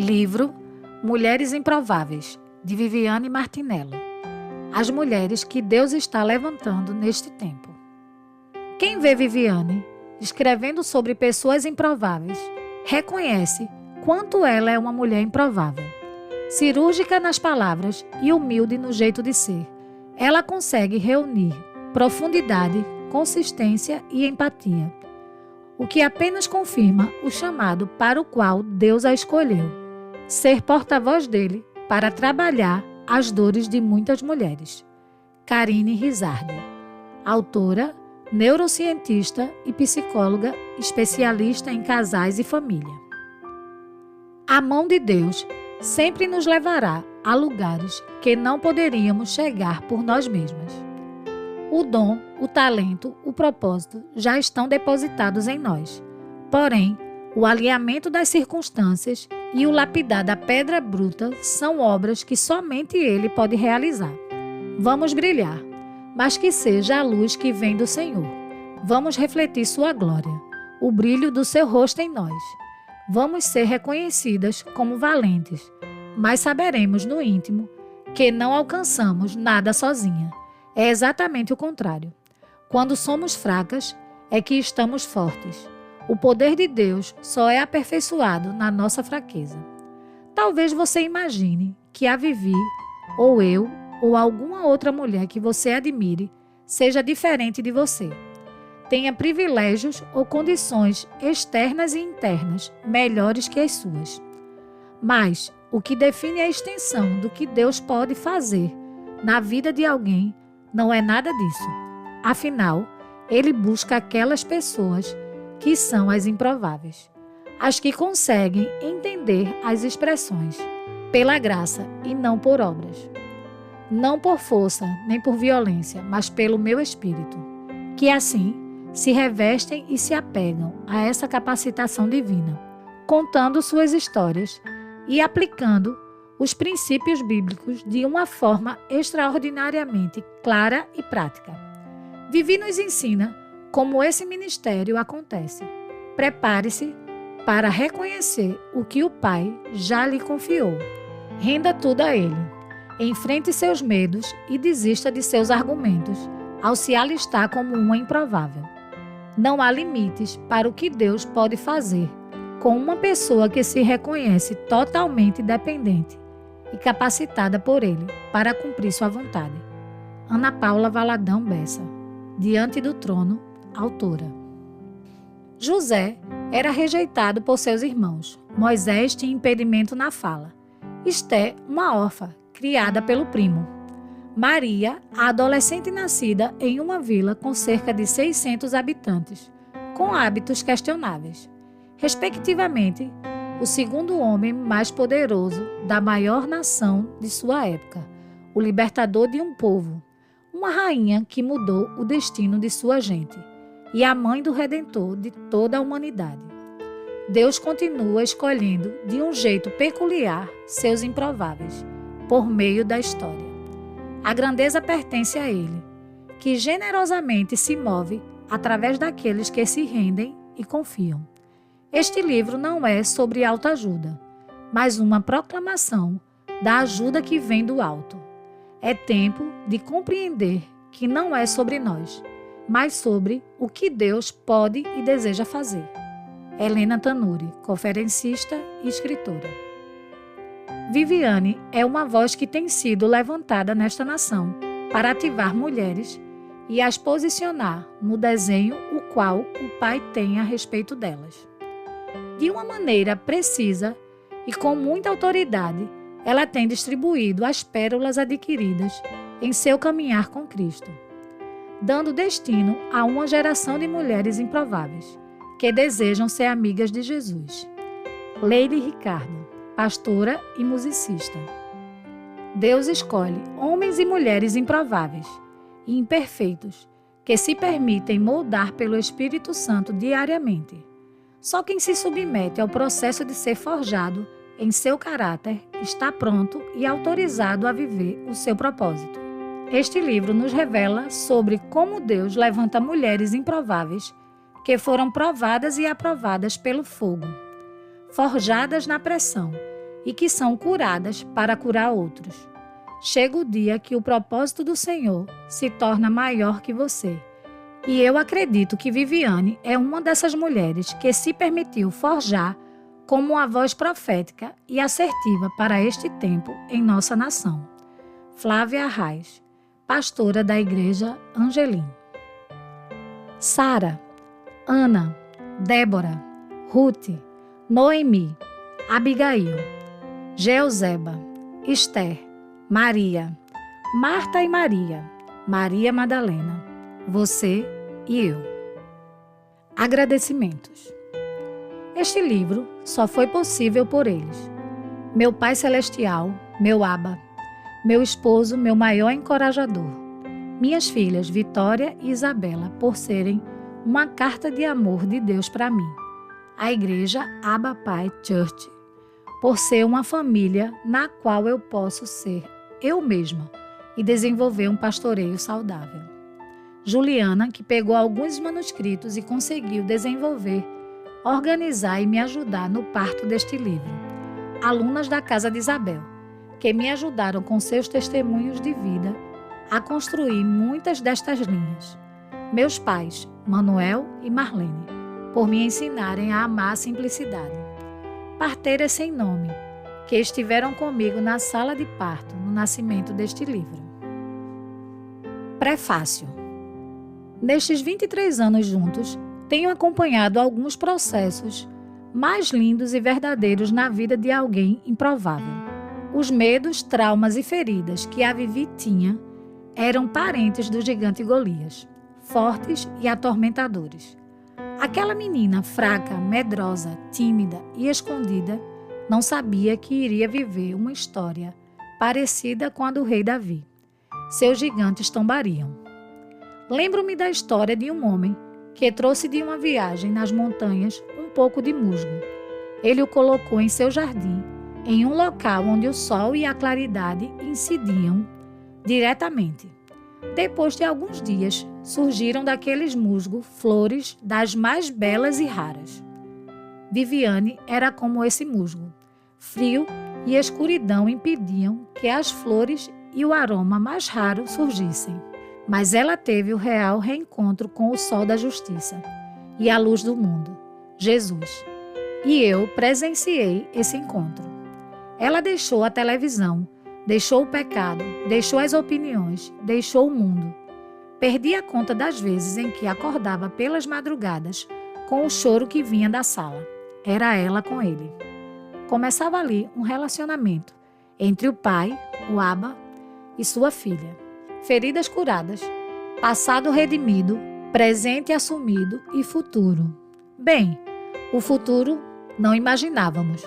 Livro Mulheres Improváveis, de Viviane Martinello. As mulheres que Deus está levantando neste tempo. Quem vê Viviane escrevendo sobre pessoas improváveis, reconhece quanto ela é uma mulher improvável. Cirúrgica nas palavras e humilde no jeito de ser, ela consegue reunir profundidade, consistência e empatia, o que apenas confirma o chamado para o qual Deus a escolheu, ser porta-voz dele para trabalhar as dores de muitas mulheres. Karine Rizardi, autora, neurocientista e psicóloga, especialista em casais e família. A mão de Deus sempre nos levará a lugares que não poderíamos chegar por nós mesmas. O dom, o talento, o propósito já estão depositados em nós. Porém, o alinhamento das circunstâncias e o lapidar da pedra bruta são obras que somente Ele pode realizar. Vamos brilhar, mas que seja a luz que vem do Senhor. Vamos refletir sua glória, o brilho do seu rosto em nós. Vamos ser reconhecidas como valentes, mas saberemos no íntimo que não alcançamos nada sozinha. É exatamente o contrário. Quando somos fracas, é que estamos fortes. O poder de Deus só é aperfeiçoado na nossa fraqueza. Talvez você imagine que a Vivi, ou eu, ou alguma outra mulher que você admire, seja diferente de você. Tenha privilégios ou condições externas e internas melhores que as suas. Mas o que define a extensão do que Deus pode fazer na vida de alguém não é nada disso. Afinal, Ele busca aquelas pessoas que são as improváveis, as que conseguem entender as expressões pela graça e não por obras. Não por força nem por violência, mas pelo meu espírito, que assim se revestem e se apegam a essa capacitação divina, contando suas histórias e aplicando os princípios bíblicos de uma forma extraordinariamente clara e prática. Vivi nos ensina como esse ministério acontece. Prepare-se para reconhecer o que o Pai já lhe confiou. Renda tudo a Ele. Enfrente seus medos e desista de seus argumentos ao se alistar como uma improvável. Não há limites para o que Deus pode fazer com uma pessoa que se reconhece totalmente dependente e capacitada por Ele para cumprir sua vontade. Ana Paula Valadão Bessa, Diante do Trono, autora. José era rejeitado por seus irmãos. Moisés tinha impedimento na fala. Esté, uma órfã, criada pelo primo. Maria, a adolescente nascida em uma vila com cerca de 600 habitantes, com hábitos questionáveis. Respectivamente, o segundo homem mais poderoso da maior nação de sua época, o libertador de um povo, uma rainha que mudou o destino de sua gente e a mãe do Redentor de toda a humanidade. Deus continua escolhendo de um jeito peculiar seus improváveis, por meio da história. A grandeza pertence a Ele, que generosamente se move através daqueles que se rendem e confiam. Este livro não é sobre autoajuda, mas uma proclamação da ajuda que vem do alto. É tempo de compreender que não é sobre nós, mas sobre o que Deus pode e deseja fazer. Helena Tanuri, conferencista e escritora. Viviane é uma voz que tem sido levantada nesta nação para ativar mulheres e as posicionar no desenho o qual o Pai tem a respeito delas. De uma maneira precisa e com muita autoridade, ela tem distribuído as pérolas adquiridas em seu caminhar com Cristo, dando destino a uma geração de mulheres improváveis que desejam ser amigas de Jesus. Leile Ricardo, pastora e musicista. Deus escolhe homens e mulheres improváveis e imperfeitos que se permitem moldar pelo Espírito Santo diariamente. Só quem se submete ao processo de ser forjado em seu caráter está pronto e autorizado a viver o seu propósito. Este livro nos revela sobre como Deus levanta mulheres improváveis que foram provadas e aprovadas pelo fogo, forjadas na pressão e que são curadas para curar outros. Chega o dia que o propósito do Senhor se torna maior que você. E eu acredito que Viviane é uma dessas mulheres que se permitiu forjar como uma voz profética e assertiva para este tempo em nossa nação. Flávia Arraes, pastora da Igreja Angelim. Sara, Ana, Débora, Ruth, Noemi, Abigail, Jeuseba, Esther, Maria, Marta e Maria, Maria Madalena, você e eu. Agradecimentos. Este livro só foi possível por eles. Meu Pai Celestial, meu Abba, meu esposo, meu maior encorajador. Minhas filhas Vitória e Isabela, por serem uma carta de amor de Deus para mim. A Igreja Abba Pai Church, por ser uma família na qual eu posso ser eu mesma e desenvolver um pastoreio saudável. Juliana, que pegou alguns manuscritos e conseguiu desenvolver, organizar e me ajudar no parto deste livro. Alunas da Casa de Isabel, que me ajudaram com seus testemunhos de vida a construir muitas destas linhas. Meus pais, Manuel e Marlene, por me ensinarem a amar a simplicidade. Parteiras sem nome, que estiveram comigo na sala de parto no nascimento deste livro. Prefácio. Nestes 23 anos juntos, tenho acompanhado alguns processos mais lindos e verdadeiros na vida de alguém improvável. Os medos, traumas e feridas que a Vivi tinha eram parentes do gigante Golias, fortes e atormentadores. Aquela menina fraca, medrosa, tímida e escondida não sabia que iria viver uma história parecida com a do rei Davi. Seus gigantes tombariam. Lembro-me da história de um homem que trouxe de uma viagem nas montanhas um pouco de musgo. Ele o colocou em seu jardim, em um local onde o sol e a claridade incidiam diretamente. Depois de alguns dias, surgiram daqueles musgos flores das mais belas e raras. Viviane era como esse musgo. Frio e escuridão impediam que as flores e o aroma mais raro surgissem. Mas ela teve o real reencontro com o sol da justiça e a luz do mundo, Jesus. E eu presenciei esse encontro. Ela deixou a televisão, deixou o pecado, deixou as opiniões, deixou o mundo. Perdi a conta das vezes em que acordava pelas madrugadas com o choro que vinha da sala. Era ela com ele. Começava ali um relacionamento entre o pai, o Abba, e sua filha. Feridas curadas, passado redimido, presente assumido e futuro. Bem, o futuro não imaginávamos.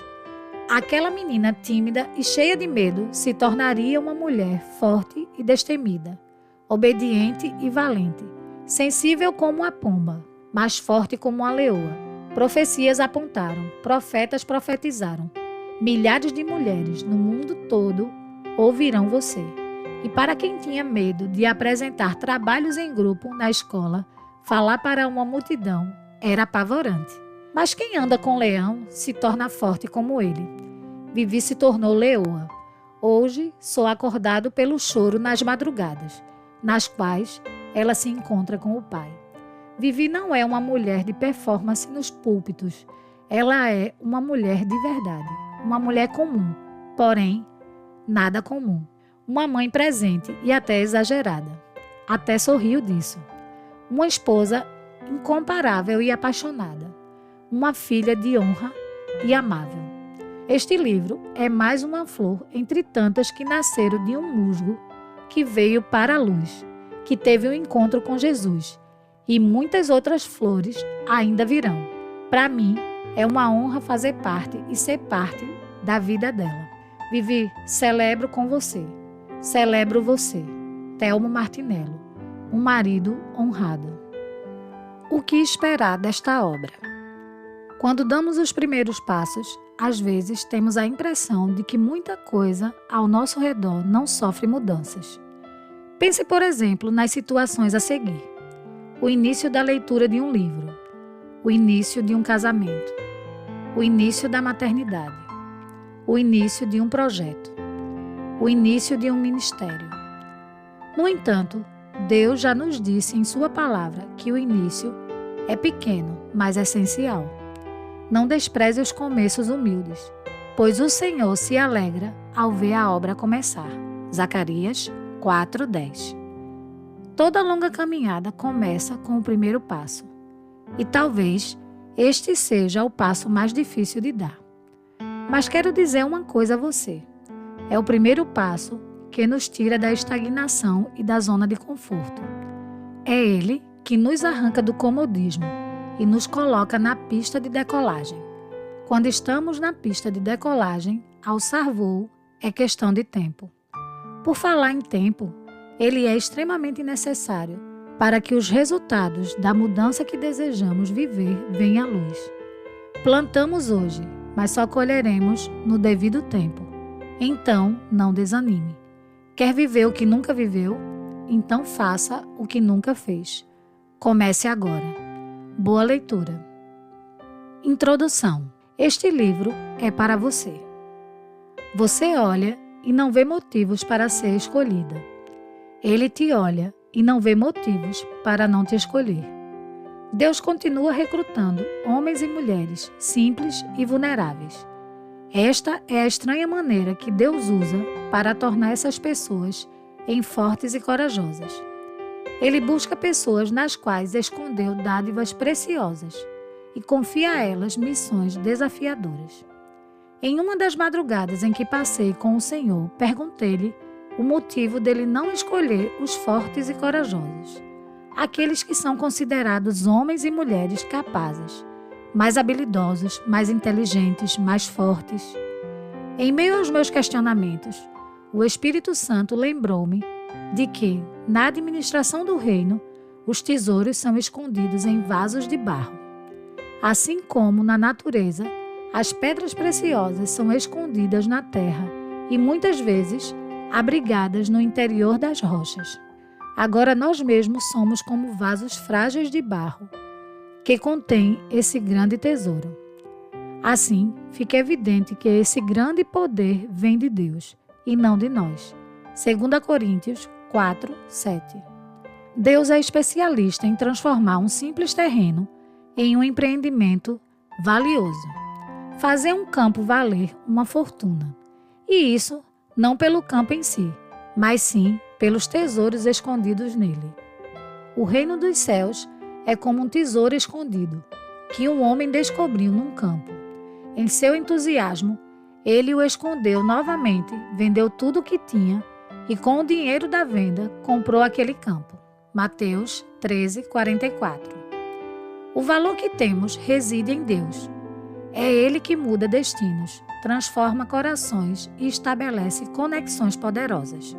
Aquela menina tímida e cheia de medo se tornaria uma mulher forte e destemida, obediente e valente, sensível como a pomba, mas forte como a leoa. Profecias apontaram, profetas profetizaram. Milhares de mulheres no mundo todo ouvirão você. E para quem tinha medo de apresentar trabalhos em grupo na escola, falar para uma multidão era apavorante. Mas quem anda com leão se torna forte como ele. Vivi se tornou leoa. Hoje sou acordado pelo choro nas madrugadas, nas quais ela se encontra com o pai. Vivi não é uma mulher de performance nos púlpitos. Ela é uma mulher de verdade, uma mulher comum, porém nada comum. Uma mãe presente e até exagerada. Até sorriu disso. Uma esposa incomparável e apaixonada. Uma filha de honra e amável. Este livro é mais uma flor entre tantas que nasceram de um musgo que veio para a luz, que teve um encontro com Jesus. E muitas outras flores ainda virão. Para mim, é uma honra fazer parte e ser parte da vida dela. Vivi, celebro com você. Celebro você, Telmo Martinello, um marido honrado. O que esperar desta obra? Quando damos os primeiros passos, às vezes temos a impressão de que muita coisa ao nosso redor não sofre mudanças. Pense, por exemplo, nas situações a seguir. O início da leitura de um livro, o início de um casamento, o início da maternidade. o início de um projeto, o início de um ministério. No entanto, Deus já nos disse em Sua palavra que o início é pequeno, mas essencial. Não despreze os começos humildes, pois o Senhor se alegra ao ver a obra começar. Zacarias 4:10. Toda longa caminhada começa com o primeiro passo, e talvez este seja o passo mais difícil de dar. Mas quero dizer uma coisa a você. É o primeiro passo que nos tira da estagnação e da zona de conforto. É ele que nos arranca do comodismo e nos coloca na pista de decolagem. Quando estamos na pista de decolagem, alçar voo é questão de tempo. Por falar em tempo, ele é extremamente necessário para que os resultados da mudança que desejamos viver venham à luz. Plantamos hoje, mas só colheremos no devido tempo. Então, não desanime. Quer viver o que nunca viveu? Então faça o que nunca fez. Comece agora. Boa leitura. Introdução. Este livro é para você. Você olha e não vê motivos para ser escolhida. Ele te olha e não vê motivos para não te escolher. Deus continua recrutando homens e mulheres simples e vulneráveis. Esta é a estranha maneira que Deus usa para tornar essas pessoas em fortes e corajosas. Ele busca pessoas nas quais escondeu dádivas preciosas e confia a elas missões desafiadoras. Em uma das madrugadas em que passei com o Senhor, perguntei-lhe o motivo dele não escolher os fortes e corajosos, aqueles que são considerados homens e mulheres capazes, mais habilidosos, mais inteligentes, mais fortes. Em meio aos meus questionamentos, o Espírito Santo lembrou-me de que, na administração do reino, os tesouros são escondidos em vasos de barro. Assim como na natureza, as pedras preciosas são escondidas na terra e muitas vezes abrigadas no interior das rochas. Agora nós mesmos somos como vasos frágeis de barro que contém esse grande tesouro. Assim, fica evidente que esse grande poder vem de Deus e não de nós. 2 Coríntios 4:7. Deus é especialista em transformar um simples terreno em um empreendimento valioso. Fazer um campo valer uma fortuna. E isso não pelo campo em si, mas sim pelos tesouros escondidos nele. O reino dos céus é como um tesouro escondido, que um homem descobriu num campo. Em seu entusiasmo, ele o escondeu novamente, vendeu tudo o que tinha e com o dinheiro da venda comprou aquele campo. Mateus 13:44. O valor que temos reside em Deus. É Ele que muda destinos, transforma corações e estabelece conexões poderosas.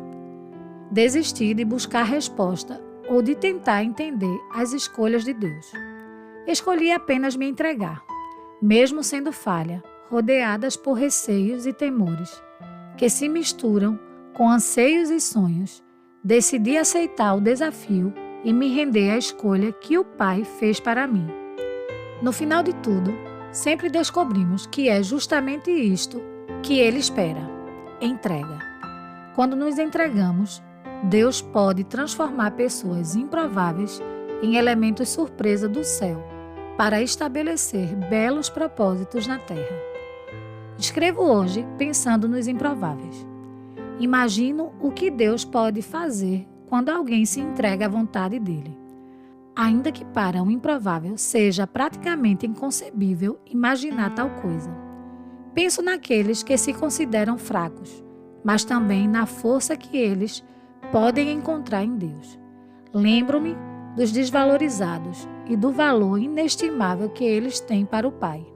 Desistir de buscar resposta ou de tentar entender as escolhas de Deus. Escolhi apenas me entregar, mesmo sendo falha, rodeadas por receios e temores, que se misturam com anseios e sonhos. Decidi aceitar o desafio e me render à escolha que o Pai fez para mim. No final de tudo, sempre descobrimos que é justamente isto que Ele espera: entrega. Quando nos entregamos, Deus pode transformar pessoas improváveis em elementos surpresa do céu para estabelecer belos propósitos na terra. Escrevo hoje pensando nos improváveis. Imagino o que Deus pode fazer quando alguém se entrega à vontade dele. Ainda que para um improvável seja praticamente inconcebível imaginar tal coisa. Penso naqueles que se consideram fracos, mas também na força que eles podem encontrar em Deus. Lembro-me dos desvalorizados e do valor inestimável que eles têm para o Pai.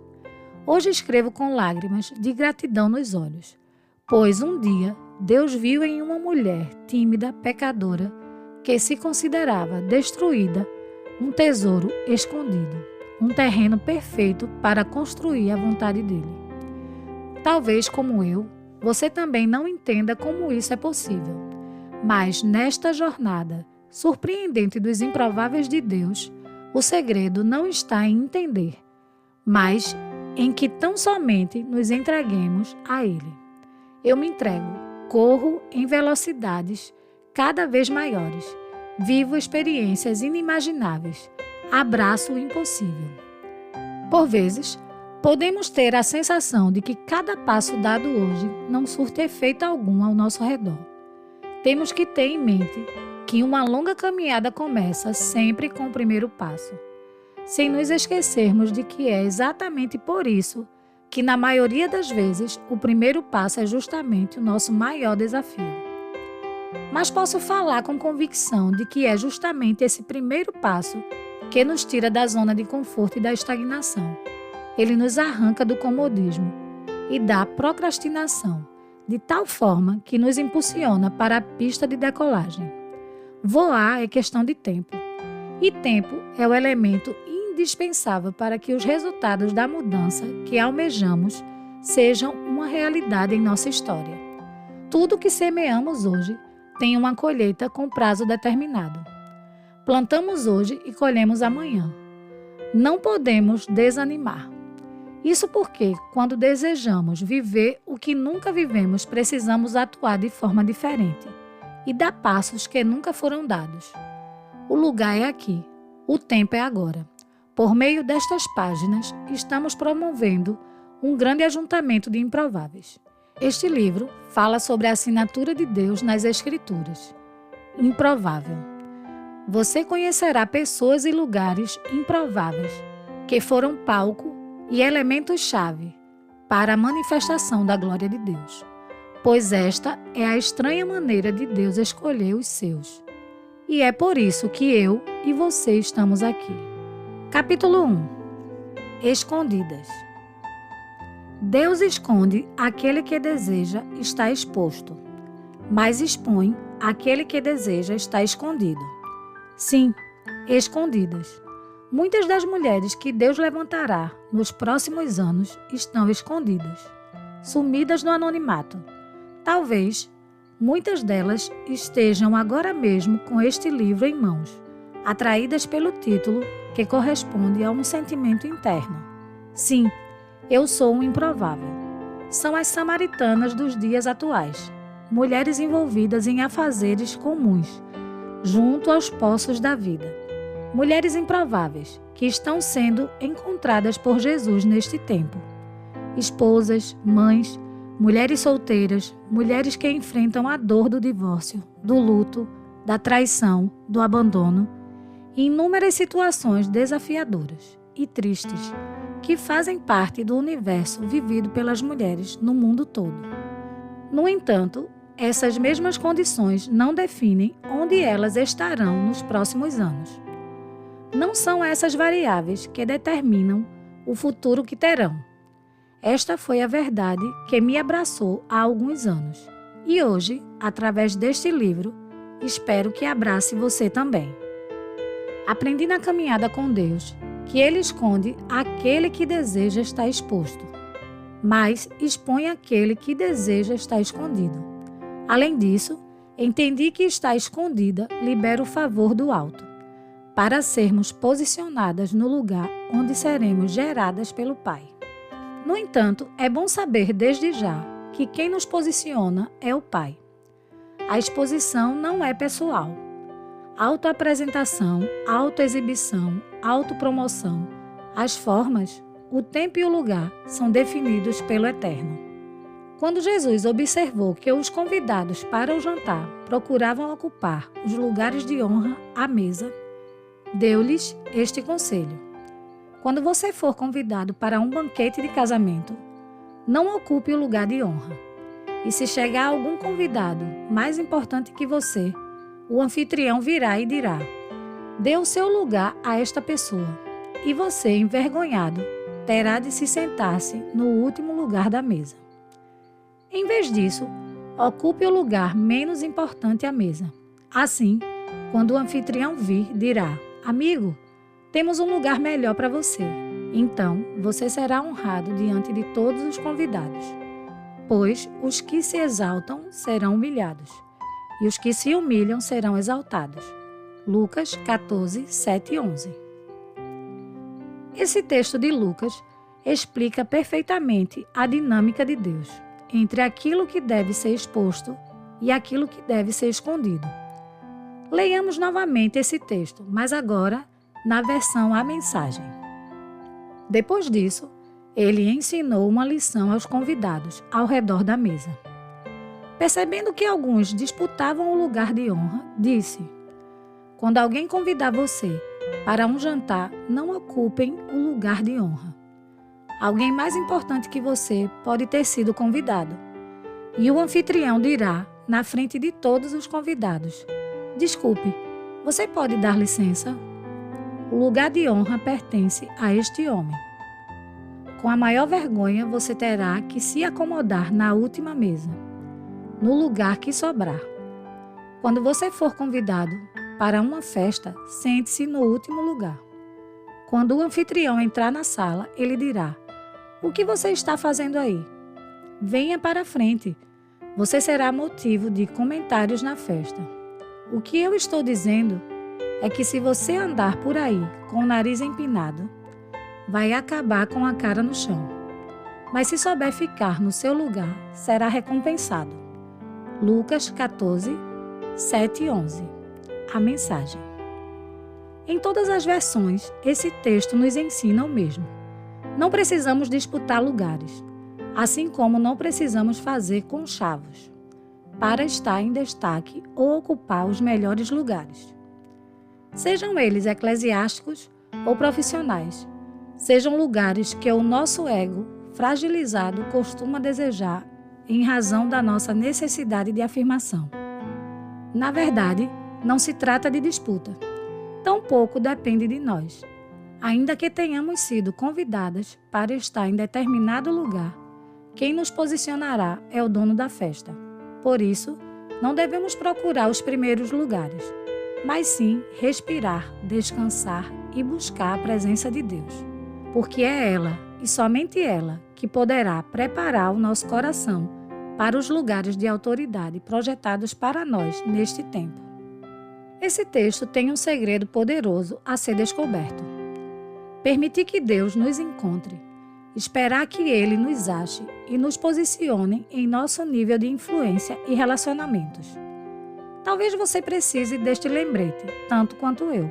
Hoje escrevo com lágrimas de gratidão nos olhos, pois um dia Deus viu em uma mulher tímida, pecadora, que se considerava destruída, um tesouro escondido, um terreno perfeito para construir a vontade dele. Talvez, como eu, você também não entenda como isso é possível. Mas nesta jornada surpreendente dos improváveis de Deus, o segredo não está em entender, mas em que tão somente nos entreguemos a Ele. Eu me entrego, corro em velocidades cada vez maiores, vivo experiências inimagináveis, abraço o impossível. Por vezes, podemos ter a sensação de que cada passo dado hoje não surte efeito algum ao nosso redor. Temos que ter em mente que uma longa caminhada começa sempre com o primeiro passo, sem nos esquecermos de que é exatamente por isso que, na maioria das vezes, o primeiro passo é justamente o nosso maior desafio. Mas posso falar com convicção de que é justamente esse primeiro passo que nos tira da zona de conforto e da estagnação. Ele nos arranca do comodismo e da procrastinação, de tal forma que nos impulsiona para a pista de decolagem. Voar é questão de tempo, e tempo é o elemento indispensável para que os resultados da mudança que almejamos sejam uma realidade em nossa história. Tudo que semeamos hoje tem uma colheita com prazo determinado. Plantamos hoje e colhemos amanhã. Não podemos desanimar. Isso porque, quando desejamos viver o que nunca vivemos, precisamos atuar de forma diferente e dar passos que nunca foram dados. O lugar é aqui, o tempo é agora. Por meio destas páginas, estamos promovendo um grande ajuntamento de improváveis. Este livro fala sobre a assinatura de Deus nas Escrituras. Improvável. Você conhecerá pessoas e lugares improváveis que foram palco e elementos-chave para a manifestação da glória de Deus, pois esta é a estranha maneira de Deus escolher os seus. E é por isso que eu e você estamos aqui. Capítulo 1. Escondidas. Deus esconde aquele que deseja estar exposto, mas expõe aquele que deseja estar escondido. Sim, escondidas. Muitas das mulheres que Deus levantará nos próximos anos estão escondidas, sumidas no anonimato. Talvez muitas delas estejam agora mesmo com este livro em mãos, atraídas pelo título que corresponde a um sentimento interno. Sim, eu sou um improvável. São as samaritanas dos dias atuais, mulheres envolvidas em afazeres comuns, junto aos poços da vida. Mulheres improváveis que estão sendo encontradas por Jesus neste tempo. Esposas, mães, mulheres solteiras, mulheres que enfrentam a dor do divórcio, do luto, da traição, do abandono e inúmeras situações desafiadoras e tristes que fazem parte do universo vivido pelas mulheres no mundo todo. No entanto, essas mesmas condições não definem onde elas estarão nos próximos anos. Não são essas variáveis que determinam o futuro que terão. Esta foi a verdade que me abraçou há alguns anos. E hoje, através deste livro, espero que abrace você também. Aprendi na caminhada com Deus que Ele esconde aquele que deseja estar exposto, mas expõe aquele que deseja estar escondido. Além disso, entendi que estar escondida libera o favor do alto, para sermos posicionadas no lugar onde seremos geradas pelo Pai. No entanto, é bom saber desde já que quem nos posiciona é o Pai. A exposição não é pessoal. Autoapresentação, autoexibição, autopromoção, as formas, o tempo e o lugar são definidos pelo Eterno. Quando Jesus observou que os convidados para o jantar procuravam ocupar os lugares de honra à mesa, deu-lhes este conselho: quando você for convidado para um banquete de casamento, não ocupe o lugar de honra. E se chegar algum convidado mais importante que você, o anfitrião virá e dirá: dê o seu lugar a esta pessoa. E você, envergonhado, terá de se sentar-se no último lugar da mesa. Em vez disso, ocupe o lugar menos importante à mesa. Assim, quando o anfitrião vir, dirá: amigo, temos um lugar melhor para você. Então, você será honrado diante de todos os convidados. Pois os que se exaltam serão humilhados, e os que se humilham serão exaltados. Lucas 14, 7 e 11. Esse texto de Lucas explica perfeitamente a dinâmica de Deus entre aquilo que deve ser exposto e aquilo que deve ser escondido. Leiamos novamente esse texto, mas agora na versão A Mensagem. Depois disso, ele ensinou uma lição aos convidados ao redor da mesa. Percebendo que alguns disputavam o lugar de honra, disse: quando alguém convidar você para um jantar, não ocupem o lugar de honra. Alguém mais importante que você pode ter sido convidado. E o anfitrião dirá, na frente de todos os convidados: desculpe, você pode dar licença? O lugar de honra pertence a este homem. Com a maior vergonha, você terá que se acomodar na última mesa, no lugar que sobrar. Quando você for convidado para uma festa, sente-se no último lugar. Quando o anfitrião entrar na sala, ele dirá: o que você está fazendo aí? Venha para a frente. Você será motivo de comentários na festa. O que eu estou dizendo é que se você andar por aí com o nariz empinado, vai acabar com a cara no chão. Mas se souber ficar no seu lugar, será recompensado. Lucas 14, 7 e 11. A Mensagem. Em todas as versões, esse texto nos ensina o mesmo. Não precisamos disputar lugares, assim como não precisamos fazer conchavos para estar em destaque ou ocupar os melhores lugares. Sejam eles eclesiásticos ou profissionais, sejam lugares que o nosso ego fragilizado costuma desejar em razão da nossa necessidade de afirmação. Na verdade, não se trata de disputa. Tampouco depende de nós. Ainda que tenhamos sido convidadas para estar em determinado lugar, quem nos posicionará é o dono da festa. Por isso, não devemos procurar os primeiros lugares, mas sim respirar, descansar e buscar a presença de Deus. Porque é ela, e somente ela, que poderá preparar o nosso coração para os lugares de autoridade projetados para nós neste tempo. Esse texto tem um segredo poderoso a ser descoberto. Permitir que Deus nos encontre, esperar que Ele nos ache e nos posicione em nosso nível de influência e relacionamentos. Talvez você precise deste lembrete, tanto quanto eu.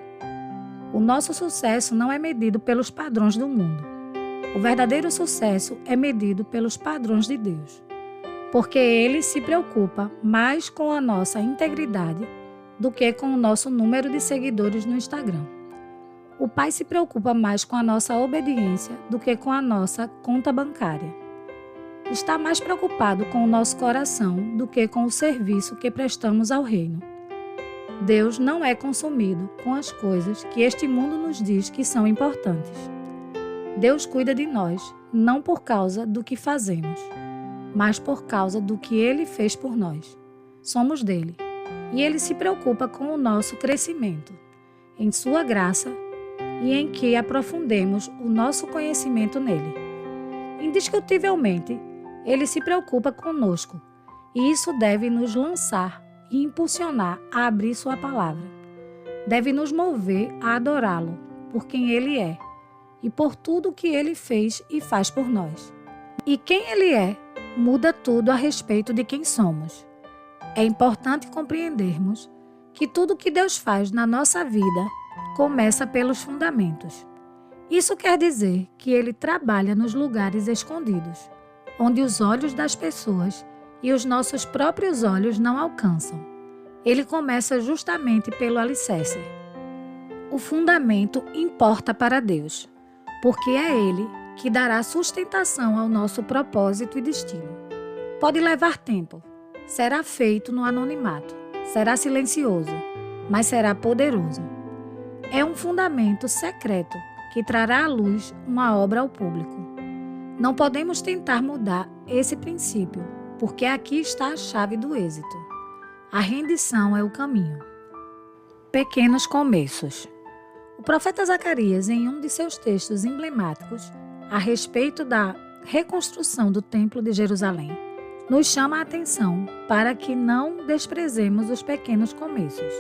O nosso sucesso não é medido pelos padrões do mundo. O verdadeiro sucesso é medido pelos padrões de Deus, porque Ele se preocupa mais com a nossa integridade do que com o nosso número de seguidores no Instagram. O Pai se preocupa mais com a nossa obediência do que com a nossa conta bancária. Está mais preocupado com o nosso coração do que com o serviço que prestamos ao reino. Deus não é consumido com as coisas que este mundo nos diz que são importantes. Deus cuida de nós, não por causa do que fazemos, mas por causa do que Ele fez por nós. Somos dele, e Ele se preocupa com o nosso crescimento, em sua graça e em que aprofundemos o nosso conhecimento nele. Indiscutivelmente, Ele se preocupa conosco, e isso deve nos lançar e impulsionar a abrir sua palavra. Deve nos mover a adorá-lo por quem Ele é e por tudo que Ele fez e faz por nós. E quem Ele é muda tudo a respeito de quem somos. É importante compreendermos que tudo que Deus faz na nossa vida começa pelos fundamentos. Isso quer dizer que Ele trabalha nos lugares escondidos, onde os olhos das pessoas e os nossos próprios olhos não alcançam. Ele começa justamente pelo alicerce. O fundamento importa para Deus, porque é Ele que dará sustentação ao nosso propósito e destino. Pode levar tempo, será feito no anonimato, será silencioso, mas será poderoso. É um fundamento secreto que trará à luz uma obra ao público. Não podemos tentar mudar esse princípio, porque aqui está a chave do êxito. A rendição é o caminho. Pequenos começos. O profeta Zacarias, em um de seus textos emblemáticos a respeito da reconstrução do Templo de Jerusalém, nos chama a atenção para que não desprezemos os pequenos começos.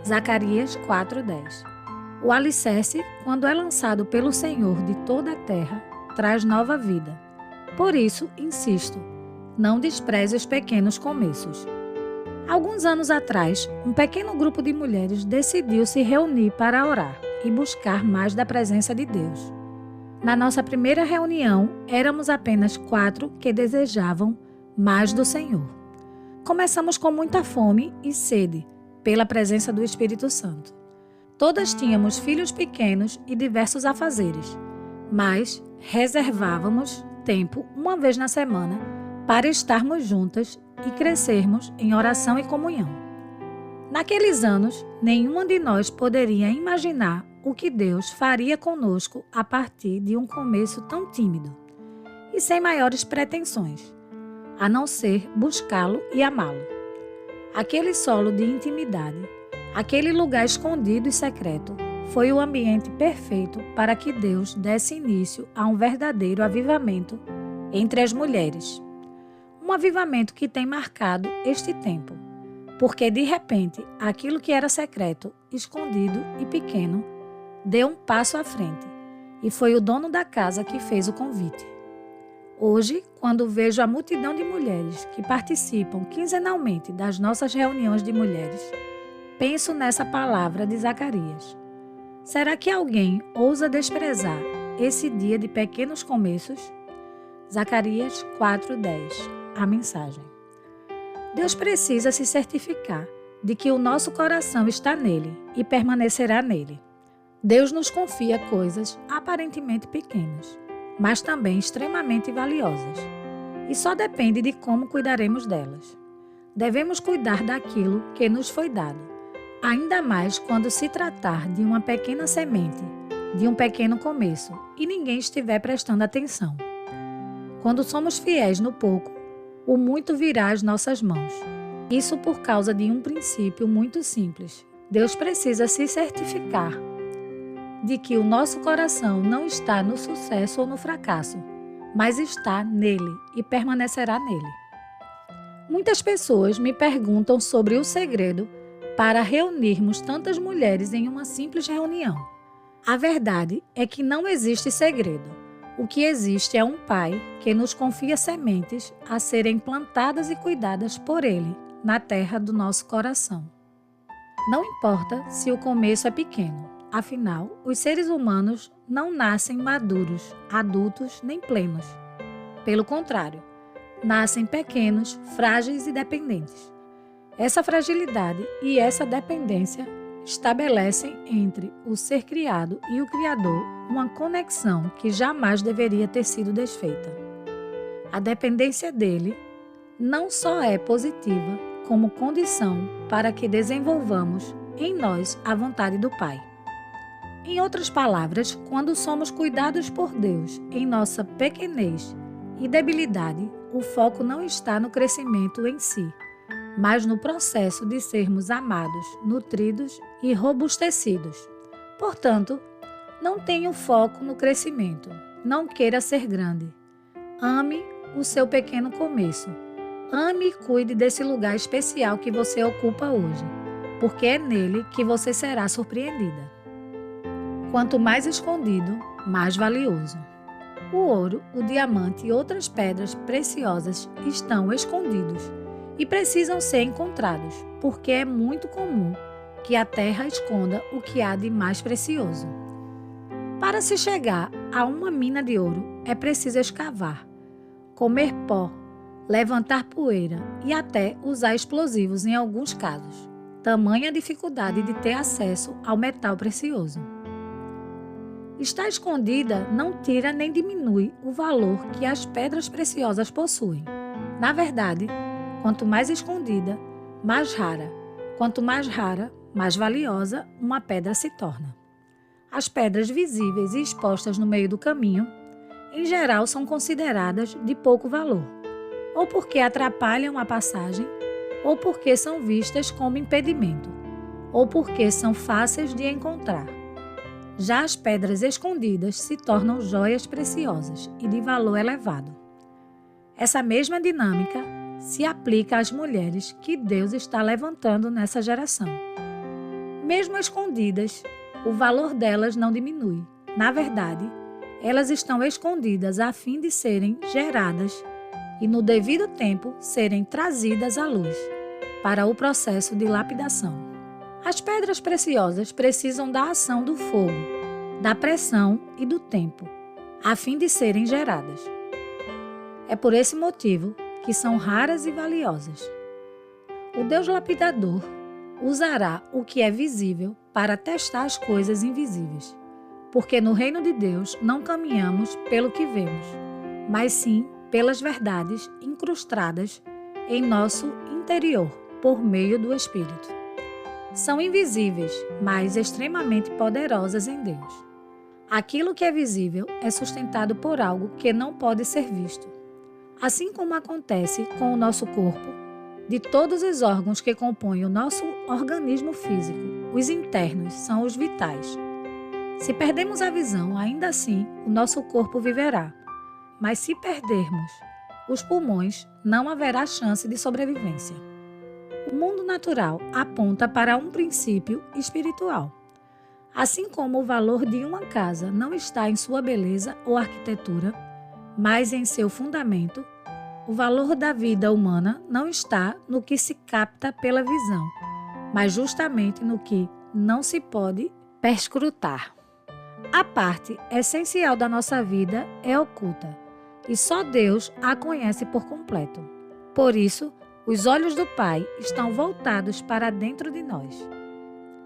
Zacarias 4:10. O alicerce, quando é lançado pelo Senhor de toda a terra, traz nova vida. Por isso, insisto, não despreze os pequenos começos. Alguns anos atrás, um pequeno grupo de mulheres decidiu se reunir para orar e buscar mais da presença de Deus. Na nossa primeira reunião, éramos apenas 4 que desejavam mais do Senhor. Começamos com muita fome e sede pela presença do Espírito Santo. Todas tínhamos filhos pequenos e diversos afazeres, mas reservávamos tempo uma vez na semana para estarmos juntas e crescermos em oração e comunhão. Naqueles anos, nenhuma de nós poderia imaginar o que Deus faria conosco a partir de um começo tão tímido e sem maiores pretensões, a não ser buscá-lo e amá-lo. Aquele solo de intimidade, aquele lugar escondido e secreto, foi o ambiente perfeito para que Deus desse início a um verdadeiro avivamento entre as mulheres. Um avivamento que tem marcado este tempo, porque de repente aquilo que era secreto, escondido e pequeno, deu um passo à frente e foi o dono da casa que fez o convite. Hoje, quando vejo a multidão de mulheres que participam quinzenalmente das nossas reuniões de mulheres, penso nessa palavra de Zacarias. Será que alguém ousa desprezar esse dia de pequenos começos? Zacarias 4:10. A mensagem. Deus precisa se certificar de que o nosso coração está nele e permanecerá nele. Deus nos confia coisas aparentemente pequenas, mas também extremamente valiosas, e só depende de como cuidaremos delas. Devemos cuidar daquilo que nos foi dado, ainda mais quando se tratar de uma pequena semente, de um pequeno começo, e ninguém estiver prestando atenção. Quando somos fiéis no pouco, o muito virá às nossas mãos. Isso por causa de um princípio muito simples. Deus precisa se certificar de que o nosso coração não está no sucesso ou no fracasso, mas está nele e permanecerá nele. Muitas pessoas me perguntam sobre o segredo para reunirmos tantas mulheres em uma simples reunião. A verdade é que não existe segredo. O que existe é um Pai que nos confia sementes a serem plantadas e cuidadas por Ele na terra do nosso coração. Não importa se o começo é pequeno, afinal, os seres humanos não nascem maduros, adultos nem plenos. Pelo contrário, nascem pequenos, frágeis e dependentes. Essa fragilidade e essa dependência estabelecem entre o ser criado e o Criador uma conexão que jamais deveria ter sido desfeita. A dependência dele não só é positiva, como condição para que desenvolvamos em nós a vontade do Pai. Em outras palavras, quando somos cuidados por Deus em nossa pequenez e debilidade, o foco não está no crescimento em si, mas no processo de sermos amados, nutridos e robustecidos. Portanto, não tenha foco no crescimento, não queira ser grande. Ame o seu pequeno começo. Ame e cuide desse lugar especial que você ocupa hoje, porque é nele que você será surpreendida. Quanto mais escondido, mais valioso. O ouro, o diamante e outras pedras preciosas estão escondidos e precisam ser encontrados, porque é muito comum que a terra esconda o que há de mais precioso. Para se chegar a uma mina de ouro, é preciso escavar, comer pó, levantar poeira e até usar explosivos em alguns casos. Tamanha dificuldade de ter acesso ao metal precioso. Estar escondida não tira nem diminui o valor que as pedras preciosas possuem. Na verdade, quanto mais escondida, mais rara. Quanto mais rara, mais valiosa uma pedra se torna. As pedras visíveis e expostas no meio do caminho, em geral, são consideradas de pouco valor, ou porque atrapalham a passagem, ou porque são vistas como impedimento, ou porque são fáceis de encontrar. Já as pedras escondidas se tornam joias preciosas e de valor elevado. Essa mesma dinâmica se aplica às mulheres que Deus está levantando nessa geração. Mesmo escondidas, o valor delas não diminui. Na verdade, elas estão escondidas a fim de serem geradas e, no devido tempo, serem trazidas à luz para o processo de lapidação. As pedras preciosas precisam da ação do fogo, da pressão e do tempo, a fim de serem geradas. É por esse motivo que são raras e valiosas. O Deus lapidador usará o que é visível para testar as coisas invisíveis, porque no reino de Deus não caminhamos pelo que vemos, mas sim pelas verdades incrustadas em nosso interior por meio do Espírito. São invisíveis, mas extremamente poderosas em Deus. Aquilo que é visível é sustentado por algo que não pode ser visto. Assim como acontece com o nosso corpo, de todos os órgãos que compõem o nosso organismo físico, os internos são os vitais. Se perdemos a visão, ainda assim, o nosso corpo viverá. Mas se perdermos os pulmões, não haverá chance de sobrevivência. O mundo natural aponta para um princípio espiritual. Assim como o valor de uma casa não está em sua beleza ou arquitetura, mas em seu fundamento, o valor da vida humana não está no que se capta pela visão, mas justamente no que não se pode perscrutar. A parte essencial da nossa vida é oculta, e só Deus a conhece por completo. Por isso, os olhos do Pai estão voltados para dentro de nós.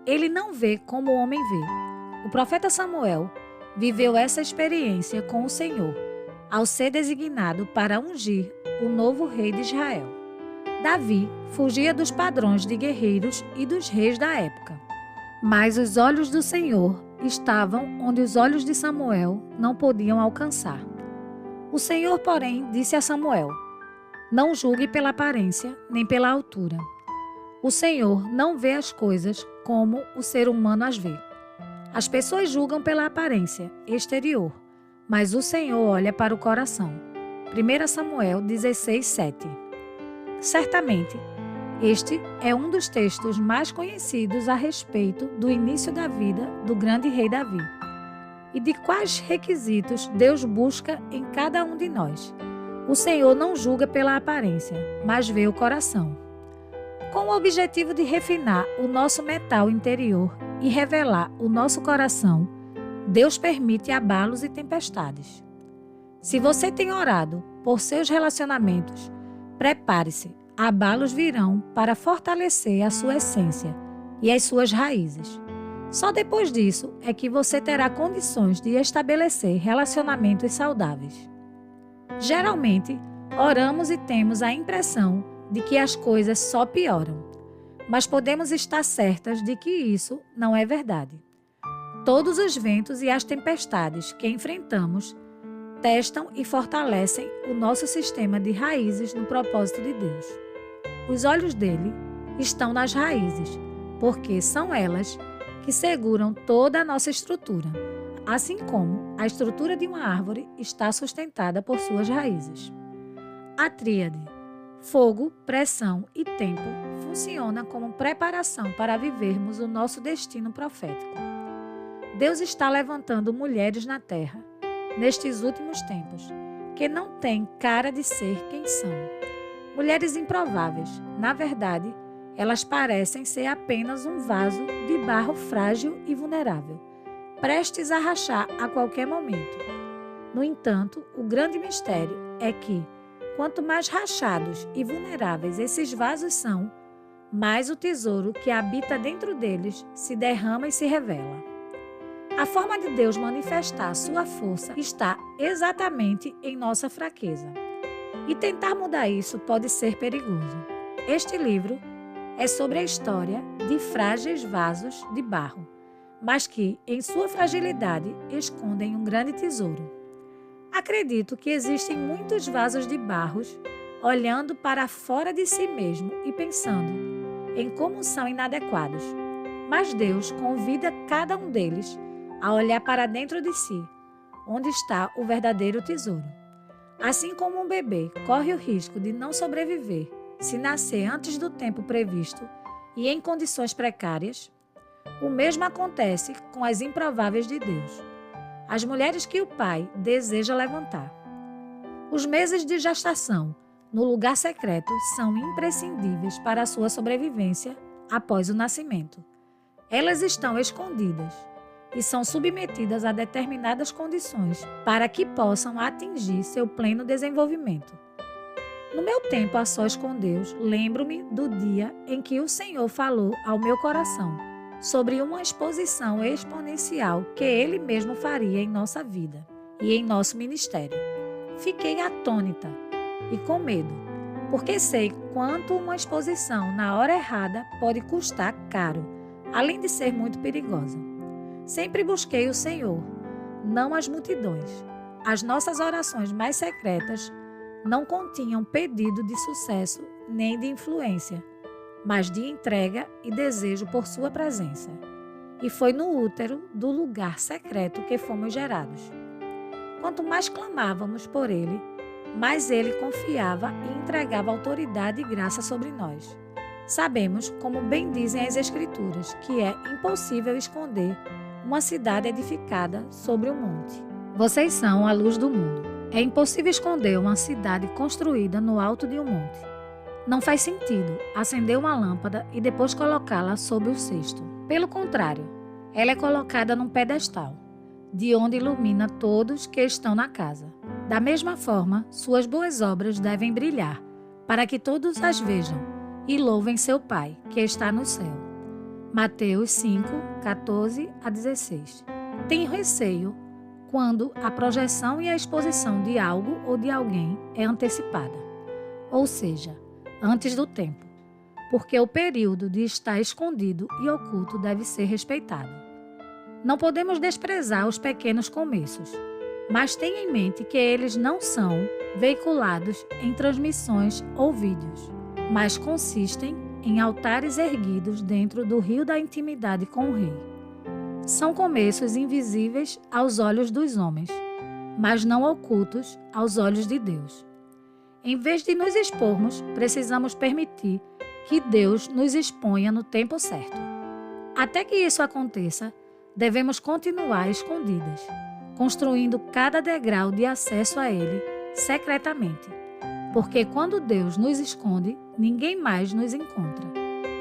Ele não vê como o homem vê. O profeta Samuel viveu essa experiência com o Senhor, ao ser designado para ungir o novo rei de Israel. Davi fugia dos padrões de guerreiros e dos reis da época. Mas os olhos do Senhor estavam onde os olhos de Samuel não podiam alcançar. O Senhor, porém, disse a Samuel: não julgue pela aparência, nem pela altura. O Senhor não vê as coisas como o ser humano as vê. As pessoas julgam pela aparência exterior, mas o Senhor olha para o coração. 1 Samuel 16:7. Certamente, este é um dos textos mais conhecidos a respeito do início da vida do grande rei Davi e de quais requisitos Deus busca em cada um de nós. O Senhor não julga pela aparência, mas vê o coração. Com o objetivo de refinar o nosso metal interior e revelar o nosso coração, Deus permite abalos e tempestades. Se você tem orado por seus relacionamentos, prepare-se, abalos virão para fortalecer a sua essência e as suas raízes. Só depois disso é que você terá condições de estabelecer relacionamentos saudáveis. Geralmente, oramos e temos a impressão de que as coisas só pioram, mas podemos estar certas de que isso não é verdade. Todos os ventos e as tempestades que enfrentamos testam e fortalecem o nosso sistema de raízes no propósito de Deus. Os olhos dele estão nas raízes, porque são elas que seguram toda a nossa estrutura, assim como a estrutura de uma árvore está sustentada por suas raízes. A tríade fogo, pressão e tempo funciona como preparação para vivermos o nosso destino profético. Deus está levantando mulheres na terra, nestes últimos tempos, que não têm cara de ser quem são. Mulheres improváveis, na verdade, elas parecem ser apenas um vaso de barro frágil e vulnerável, prestes a rachar a qualquer momento. No entanto, o grande mistério é que, quanto mais rachados e vulneráveis esses vasos são, mais o tesouro que habita dentro deles se derrama e se revela. A forma de Deus manifestar sua força está exatamente em nossa fraqueza. E tentar mudar isso pode ser perigoso. Este livro é sobre a história de frágeis vasos de barro, mas que, em sua fragilidade, escondem um grande tesouro. Acredito que existem muitos vasos de barros olhando para fora de si mesmo e pensando em como são inadequados. Mas Deus convida cada um deles a olhar para dentro de si, onde está o verdadeiro tesouro. Assim como um bebê corre o risco de não sobreviver se nascer antes do tempo previsto e em condições precárias, o mesmo acontece com as improváveis de Deus. as mulheres que o pai deseja levantar. Os meses de gestação no lugar secreto são imprescindíveis para a sua sobrevivência após o nascimento. Elas estão escondidas e são submetidas a determinadas condições para que possam atingir seu pleno desenvolvimento. No meu tempo a sós com Deus, lembro-me do dia em que o Senhor falou ao meu coração sobre uma exposição exponencial que Ele mesmo faria em nossa vida e em nosso ministério. Fiquei atônita e com medo, porque sei quanto uma exposição na hora errada pode custar caro, além de ser muito perigosa. Sempre busquei o Senhor, não as multidões. As nossas orações mais secretas não continham pedido de sucesso nem de influência, mas de entrega e desejo por sua presença. E foi no útero do lugar secreto que fomos gerados. Quanto mais clamávamos por Ele, mais Ele confiava e entregava autoridade e graça sobre nós. Sabemos, como bem dizem as Escrituras, que é impossível esconder uma cidade edificada sobre um monte. Vocês são a luz do mundo. É impossível esconder uma cidade construída no alto de um monte. Não faz sentido acender uma lâmpada e depois colocá-la sob o cesto. Pelo contrário, ela é colocada num pedestal, de onde ilumina todos que estão na casa. Da mesma forma, suas boas obras devem brilhar, para que todos as vejam e louvem seu Pai, que está no céu. Mateus 5, 14 a 16. Tenho receio quando a projeção e a exposição de algo ou de alguém é antecipada, ou seja, antes do tempo, porque o período de estar escondido e oculto deve ser respeitado. Não podemos desprezar os pequenos começos, mas tenha em mente que eles não são veiculados em transmissões ou vídeos, mas consistem em altares erguidos dentro do rio da intimidade com o Rei. São começos invisíveis aos olhos dos homens, mas não ocultos aos olhos de Deus. Em vez de nos expormos, precisamos permitir que Deus nos exponha no tempo certo. Até que isso aconteça, devemos continuar escondidas, construindo cada degrau de acesso a Ele secretamente, porque quando Deus nos esconde, ninguém mais nos encontra.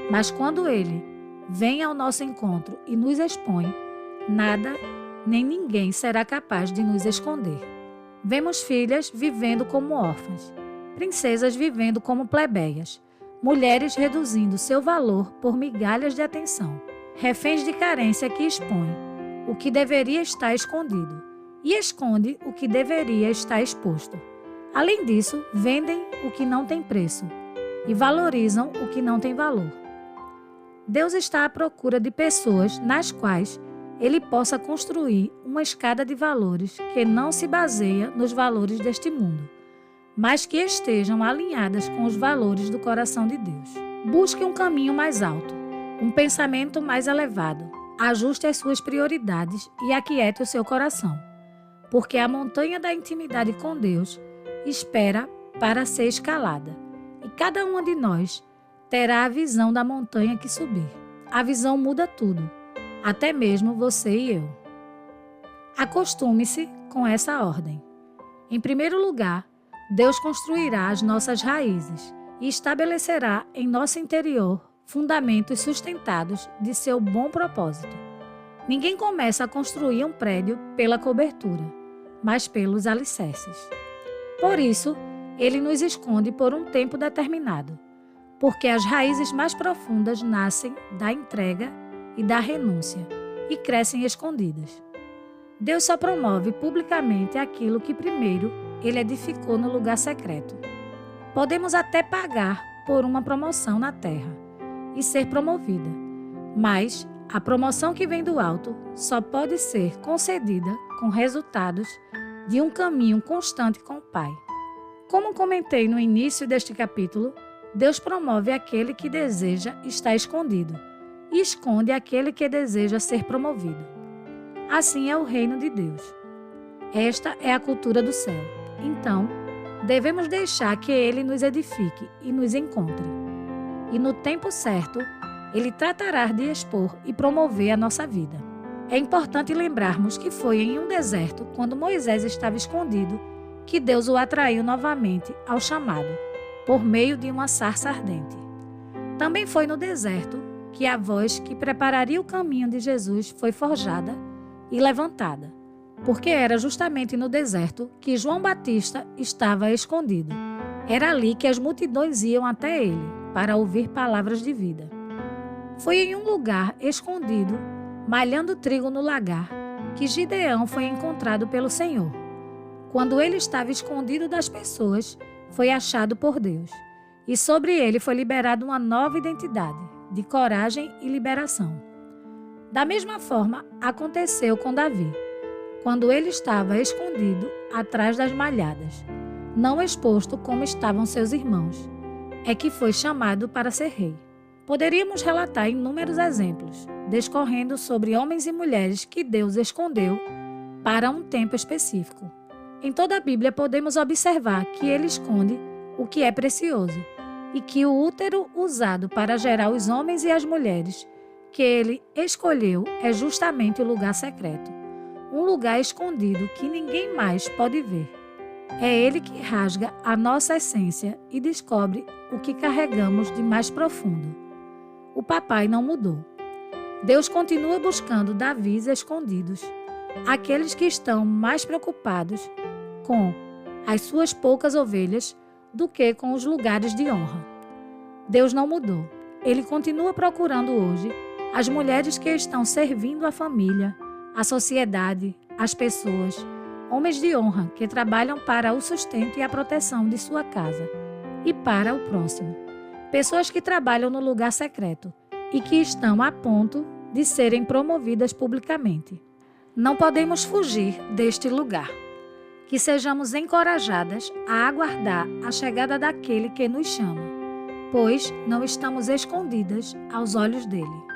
Mas quando Ele vem ao nosso encontro e nos expõe, nada nem ninguém será capaz de nos esconder. Vemos filhas vivendo como órfãs, princesas vivendo como plebeias, mulheres reduzindo seu valor por migalhas de atenção, reféns de carência que expõe o que deveria estar escondido e esconde o que deveria estar exposto. Além disso, vendem o que não tem preço e valorizam o que não tem valor. Deus está à procura de pessoas nas quais Ele possa construir uma escada de valores que não se baseia nos valores deste mundo, mas que estejam alinhadas com os valores do coração de Deus. Busque um caminho mais alto, um pensamento mais elevado. Ajuste as suas prioridades e aquiete o seu coração, porque a montanha da intimidade com Deus espera para ser escalada, e cada uma de nós terá a visão da montanha que subir. A visão muda tudo, até mesmo você e eu. Acostume-se com essa ordem. Em primeiro lugar, Deus construirá as nossas raízes e estabelecerá em nosso interior fundamentos sustentados de seu bom propósito. Ninguém começa a construir um prédio pela cobertura, mas pelos alicerces. Por isso, Ele nos esconde por um tempo determinado, porque as raízes mais profundas nascem da entrega e da renúncia e crescem escondidas. Deus só promove publicamente aquilo que primeiro Ele edificou no lugar secreto. Podemos até pagar por uma promoção na terra e ser promovida, mas a promoção que vem do alto só pode ser concedida com resultados de um caminho constante com o Pai. Como comentei no início deste capítulo, Deus promove aquele que deseja estar escondido e esconde aquele que deseja ser promovido. Assim é o reino de Deus. Esta é a cultura do céu. Então, devemos deixar que Ele nos edifique e nos encontre. E no tempo certo, Ele tratará de expor e promover a nossa vida. É importante lembrarmos que foi em um deserto, quando Moisés estava escondido, que Deus o atraiu novamente ao chamado, por meio de uma sarça ardente. Também foi no deserto que a voz que prepararia o caminho de Jesus foi forjada e levantada, porque era justamente no deserto que João Batista estava escondido. Era ali que as multidões iam até ele para ouvir palavras de vida. Foi em um lugar escondido, malhando trigo no lagar, que Gideão foi encontrado pelo Senhor. Quando ele estava escondido das pessoas, foi achado por Deus, e sobre ele foi liberada uma nova identidade, de coragem e liberação. Da mesma forma, aconteceu com Davi, quando ele estava escondido atrás das malhadas, não exposto como estavam seus irmãos, é que foi chamado para ser rei. Poderíamos relatar inúmeros exemplos, discorrendo sobre homens e mulheres que Deus escondeu para um tempo específico. Em toda a Bíblia podemos observar que ele esconde o que é precioso e que o útero usado para gerar os homens e as mulheres que ele escolheu é justamente o lugar secreto, um lugar escondido que ninguém mais pode ver. É ele que rasga a nossa essência e descobre o que carregamos de mais profundo. O papai não mudou. Deus continua buscando Davis escondidos, aqueles que estão mais preocupados com as suas poucas ovelhas do que com os lugares de honra. Deus não mudou. Ele continua procurando hoje as mulheres que estão servindo a família, a sociedade, as pessoas, homens de honra que trabalham para o sustento e a proteção de sua casa e para o próximo. Pessoas que trabalham no lugar secreto e que estão a ponto de serem promovidas publicamente. Não podemos fugir deste lugar. Que sejamos encorajadas a aguardar a chegada daquele que nos chama, pois não estamos escondidas aos olhos dele.